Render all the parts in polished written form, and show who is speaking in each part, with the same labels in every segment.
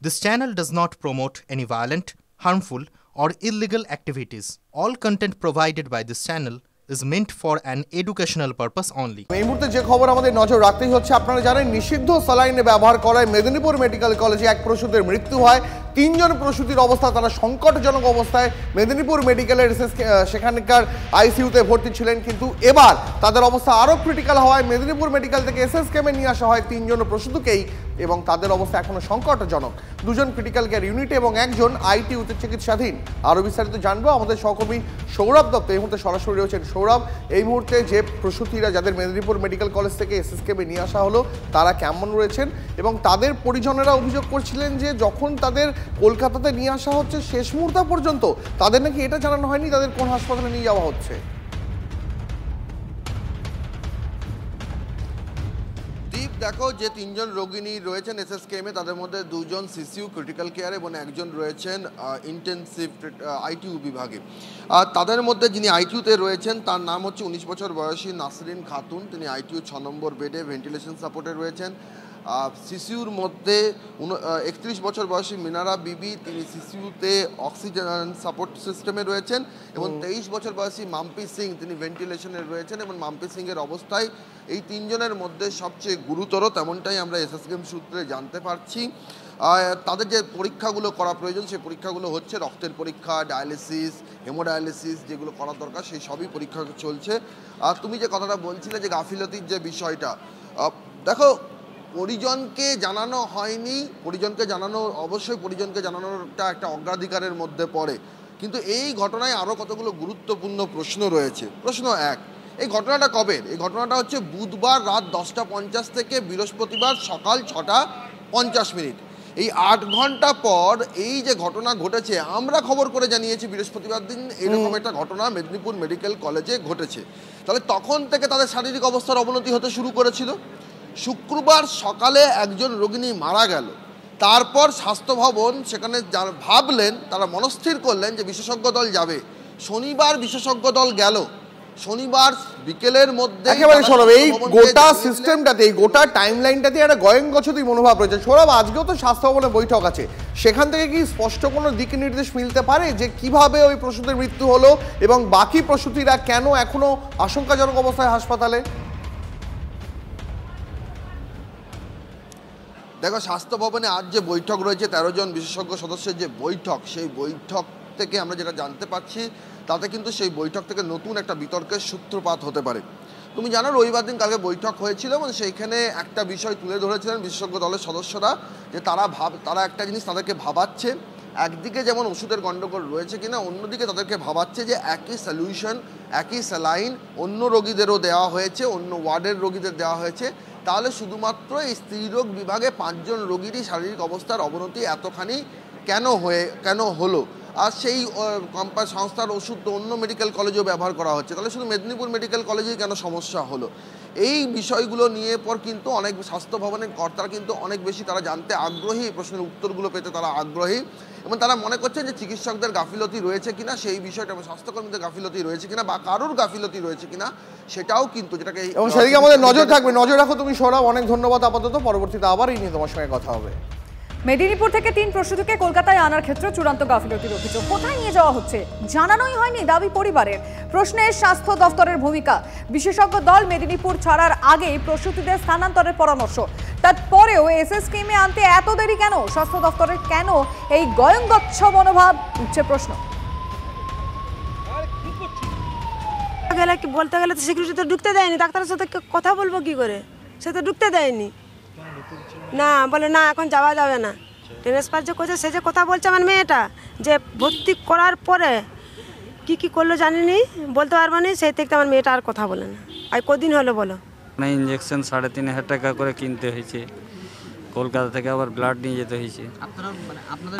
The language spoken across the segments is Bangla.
Speaker 1: This channel does not promote any violent, harmful, or illegal activities. All content provided by this channel is meant for an educational purpose only.
Speaker 2: এই মুহূর্তে যে খবর আমাদের নজর রাখতেই হচ্ছে, আপনারা জানেন নিষিদ্ধ স্যালাইনে ব্যবহার করায় মেদিনীপুর মেডিকেল কলেজে এক প্রসূতির মৃত্যু হয়। 3 জন প্রসূতির অবস্থা তারা সংকটজনক অবস্থায় মেদিনীপুর মেডিকেলের সেখানকার আইসিইউতে ভর্তি ছিলেন, কিন্তু এবার তাদের অবস্থা আরও ক্রিটিক্যাল হওয়ায় মেদিনীপুর মেডিকেল থেকে এসএসকেএমে নিয়ে আসা হয় 3 জন প্রসূতিকেই, এবং তাদের অবস্থা এখনো সংকটজনক। 2 জন ক্রিটিক্যাল কেয়ার ইউনিটে এবং 1 জন আইটিইউতে চিকিৎসাধীন। আরও বিস্তারিত জানবো আমাদের সহকর্মী সৌরভ দত্ত এই মুহূর্তে সরাসরি রয়েছেন। সৌরভ, এই মুহূর্তে যে প্রসূতিরা যাদের মেদিনীপুর মেডিকেল কলেজ থেকে এসএসকেএমে নিয়ে আসা হলো তারা কেমন রয়েছেন, এবং তাদের পরিজনেরা অভিযোগ করছিলেন যে যখন তাদের কলকাতাতে নিয়ে আসা হচ্ছে শেষ মুহূর্ত পর্যন্ত তাদের নাকি এটা জানানো হয়নি তাদের কোন হাসপাতালে নিয়ে যাওয়া হচ্ছে। দেখো, যে 3 জন রোগিনী রয়েছেন এসএসকেএমে তাদের মধ্যে 2 জন সিসিইউ ক্রিটিক্যাল কেয়ার এবং 1 জন রয়েছেন ইন্টেনসিভ আইটিইউ বিভাগে। তাদের মধ্যে যিনি আইটিইউতে রয়েছেন তার নাম হচ্ছে 19 বছর বয়সী নাসরিন খাতুন। তিনি আইটিইউ 6 নম্বর বেডে ভেন্টিলেশন সাপোর্টে রয়েছেন। সিসিইউর মধ্যে 31 বছর বয়সী মিনারা বিবি, তিনি সিসিইউতে অক্সিজেন সাপোর্ট সিস্টেমে রয়েছেন, এবং 23 বছর বয়সী মাম্পি সিং তিনি ভেন্টিলেশনে রয়েছেন। এবং মাম্পি সিংয়ের অবস্থায় এই 3 জনের মধ্যে সবচেয়ে গুরুতর, তেমনটাই আমরা এসএসকেএম সূত্রে জানতে পারছি। তাদের যে পরীক্ষাগুলো করা প্রয়োজন সেই পরীক্ষাগুলো হচ্ছে রক্তের পরীক্ষা, ডায়ালিসিস, হেমোডায়ালিসিস যেগুলো করা দরকার সেই সবই পরীক্ষা চলছে। আর তুমি যে কথাটা বলছিলে যে গাফিলতির যে বিষয়টা, দেখো পরিজনকে জানানো হয়নি, পরিজনকে জানানো অবশ্যই পরিজনকে জানানোটা একটা অগ্রাধিকারের মধ্যে পড়ে, কিন্তু এই ঘটনায় আরও কতগুলো গুরুত্বপূর্ণ প্রশ্ন রয়েছে। প্রশ্ন 1, এই ঘটনাটা কবের? এই ঘটনাটা হচ্ছে বুধবার রাত 10:50 থেকে বৃহস্পতিবার সকাল 6:50। এই 8 ঘন্টা পর এই যে ঘটনা ঘটেছে, আমরা খবর করে জানিয়েছি বৃহস্পতিবার দিন এরকম একটা ঘটনা মেদিনীপুর মেডিকেল কলেজে ঘটেছে। তাহলে তখন থেকে তাদের শারীরিক অবস্থার অবনতি হতে শুরু করেছিল। শুক্রবার সকালে একজন রোগিনী মারা গেল, তারপর স্বাস্থ্য ভবন সেখানে ভাবলেন, তারা মনস্থির করলেন যে বিশেষজ্ঞ দল যাবে। শনিবার বিশেষজ্ঞ দল গেল, শনিবার বিকেলের মধ্যে একেবারে সৌরভ এই গোটা সিস্টেমটাতে, এই গোটা টাইমলাইনটাতে একটা গয়ঙ্গচ্ছুতি মনোভাব রয়েছে। সৌরভ, আজকেও তো স্বাস্থ্য ভবনে বৈঠক আছে, সেখান থেকে কি স্পষ্ট কোনো দিক নির্দেশ মিলতে পারে যে কিভাবে ওই প্রসূতির মৃত্যু হলো এবং বাকি প্রসূতিরা কেন এখনো আশঙ্কাজনক অবস্থায় হাসপাতালে?
Speaker 3: দেখো, স্বাস্থ্য ভবনে আজ যে বৈঠক রয়েছে 13 জন বিশেষজ্ঞ সদস্যের যে বৈঠক, সেই বৈঠক থেকে আমরা যেটা জানতে পারছি তাতে কিন্তু সেই বৈঠক থেকে নতুন একটা বিতর্কের সূত্রপাত হতে পারে। তুমি জানো রবিবার দিন কালকে বৈঠক হয়েছিল এবং সেইখানে একটা বিষয় তুলে ধরেছিলেন বিশেষজ্ঞ দলের সদস্যরা, যে তারা একটা জিনিস তাদেরকে ভাবাচ্ছে, একদিকে যেমন ওষুধের গণ্ডগোল রয়েছে কিনা, অন্যদিকে তাদেরকে ভাবাচ্ছে যে একই সলিউশন, একই স্যালাইন অন্য রোগীদেরও দেওয়া হয়েছে, অন্য ওয়ার্ডের রোগীদের দেওয়া হয়েছে, তাহলে শুধুমাত্র এই স্ত্রীরোগ বিভাগে 5 জন রোগীরই শারীরিক অবস্থার অবনতি এতখানি কেন হলো? আর সেই সংস্থার ওষুধ তো অন্য মেডিকেল কলেজেও ব্যবহার করা হচ্ছে, তাহলে শুধু মেদিনীপুর মেডিকেল কলেজেই কেন সমস্যা হলো? এই বিষয়গুলো নিয়ে পর কিন্তু অনেক স্বাস্থ্য ভবনের কর্তারা কিন্তু অনেক বেশি তারা জানতে আগ্রহী, এই প্রশ্নের উত্তরগুলো পেতে তারা আগ্রহী, এবং তারা মনে করছেন যে চিকিৎসকদের গাফিলতি রয়েছে কিনা সেই বিষয়টা, এবং স্বাস্থ্যকর্মীদের গাফিলতি রয়েছে কিনা বা কারোর গাফিলতি রয়েছে কিনা সেটাও কিন্তু, যেটাকে
Speaker 2: এবং সেদিকে আমাদের নজর থাকবে। নজর রাখো তুমি সৌরভ, অনেক ধন্যবাদ। আপাতত পরবর্তীতে আবার এই নিয়ে তোমার সঙ্গে কথা হবে।
Speaker 4: মেদিনীপুর থেকে 3 প্রসূতিকে কলকাতায় আনার ক্ষেত্রে চূড়ান্ত গাফিলতির অভিযোগ। কোথায় নিয়ে যাওয়া হচ্ছে জানানোই হয়নি দাবি পরিবারের। প্রশ্নে স্বাস্থ্য দফতরের ভূমিকা। বিশেষজ্ঞ দল মেদিনীপুর ছাড়ার আগেই প্রসূতিদের স্থানান্তরের পরামর্শ, তারপরেও এসএসকেএমে আনতে এত দেরি কেন? স্বাস্থ্য দফতরের কেন এই গয়ঙ্গচ্ছ মনোভাব, উঠছে প্রশ্ন।
Speaker 5: বলতে গেলে তো সিকিউরিটি তো ঢুকতে দেয়নি, ডাক্তারের সাথে কথা বলবো কি করে, সে তো ঢুকতে দেয়নি। না বলে না এখন যাওয়া যাবে না, ট্রান্সফার যে করছে সে যে কথা বলছে আমার মেয়েটা, যে ভর্তি করার পরে কি করলো জানিনি, বলতে পারবো না, সেই থেকে আমার মেয়েটা আর কথা বলে না। আর কদিন হলো বলো?
Speaker 6: ইঞ্জেকশন 3,500 টাকা করে কিনতে হয়েছে, কলকাতা থেকে আবার ব্লাড নিয়ে যেতে হয়েছে।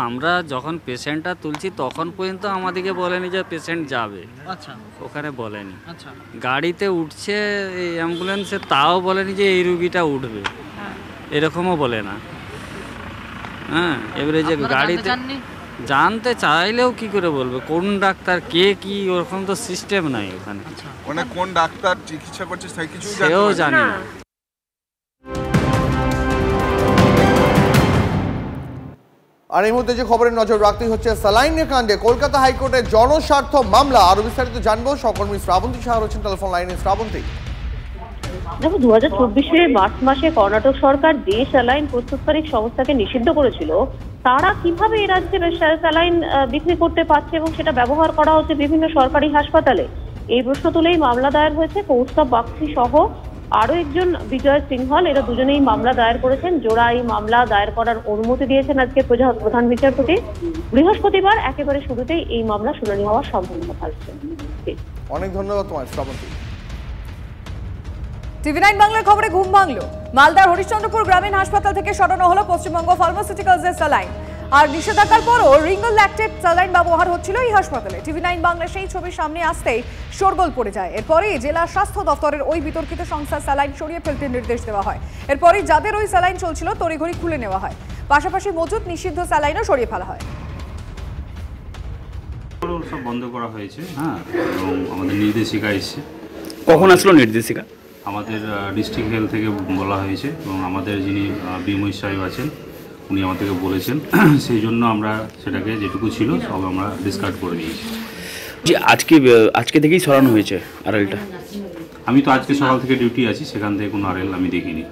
Speaker 6: আমরা যখন পেশেন্টটা তুলছি তখন পর্যন্ত আমাদেরকে বলেনি যে পেশেন্ট যাবে, ওখানে বলেনি। গাড়িতে উঠছে এই অ্যাম্বুলেন্সে, তাও বলেনি যে এই রুগীটা উঠবে, এরকমও বলে না। হ্যাঁ, এবারে যে গাড়িতে জানতে চাইলেও কি করে বলবে কোন ডাক্তার কে কি, ওরকম তো সিস্টেম নাই ওখানে,
Speaker 7: মানে কোন ডাক্তার চিকিৎসা করছে সেই কিছু
Speaker 6: সেও জানি না।
Speaker 2: আর এই মুহূর্তে যে খবরের নজর রাখতেই হচ্ছে স্যালাইনের কাণ্ডে কলকাতা হাইকোর্টের জনস্বার্থ মামলা। আরো বিস্তারিত জানবো, সহকর্মী শ্রাবন্তী সাহা রয়েছেন টেলিফোন লাইনে। শ্রাবন্তী,
Speaker 8: দেখো 2024 মার্চ মাসে কর্ণাটক সরকার যে স্যালাইন প্রস্তুতকারী সংস্থাকে নিষিদ্ধ করেছিল, তারা কিভাবে এই রাজ্যে স্যালাইন বিক্রি করতে পারছে এবং সেটা ব্যবহার করা হচ্ছে বিভিন্ন সরকারি হাসপাতালে, এই প্রশ্ন তুলেই মামলা দায়ের হয়েছে। কৌস্তব বাগচি সহ আরো একজন বিজয় সিংহল, এরা দুজনেই মামলা দায়ের করেছেন। জোড়া এই মামলা দায়ের করার অনুমতি দিয়েছেন আজকে প্রধান বিচারপতি। বৃহস্পতিবার একেবারে শুরুতেই এই মামলা শুনানি হওয়ার সম্ভাবনা থাকছে।
Speaker 2: অনেক ধন্যবাদ তোমার শ্রাবন্তী।
Speaker 4: টিভি9 বাংলার খবরে ঘুম ভাঙলো। মালদার হরিশ্চন্দ্রপুর গ্রামীণ হাসপাতাল থেকে সরানো হলো পশ্চিমবঙ্গ ফার্মাসিউটিক্যালসের স্যালাইন। আর নিষেধাজ্ঞার পরও রিঙ্গল ল্যাকটেট স্যালাইন ব্যবহার হচ্ছিল এই হাসপাতালে। টিভি9 বাংলা সেই ছবি সামনে আসতেই শোরগোল পড়ে যায়। এরপরেই জেলা স্বাস্থ্য দপ্তরের ওই বিতর্কিত সংস্থার স্যালাইন সরিয়ে ফেলতে নির্দেশ দেওয়া হয়। এরপরেই যাদের ওই স্যালাইন চলছিল তড়িঘড়ি খুলে নেওয়া হয়। পাশাপাশি মজুদ নিষিদ্ধ স্যালাইনও সরিয়ে ফেলা হয়।
Speaker 9: সব বন্ধ করা হয়েছে, হ্যাঁ, এবং আমাদের নির্দেশিকা এসছে।
Speaker 10: কখন আসলো নির্দেশিকা?
Speaker 9: আমাদের ডিস্ট্রিক্ট হেলথ থেকে বলা হয়েছে এবং আমাদের যিনি বিময় সাহেব আছেন উনি আমাদেরকে বলেছেন, সেই জন্য আমরা সেটাকে যেটুকু ছিল সব আমরা ডিসকার্ড করে দিয়েছি।
Speaker 10: যে আজকে থেকেই সরানো হয়েছে আরএলটা?
Speaker 9: আমি তো আজকে সকাল থেকে ডিউটি আছি, সেখান থেকে কোনো আরএল আমি দেখিনি।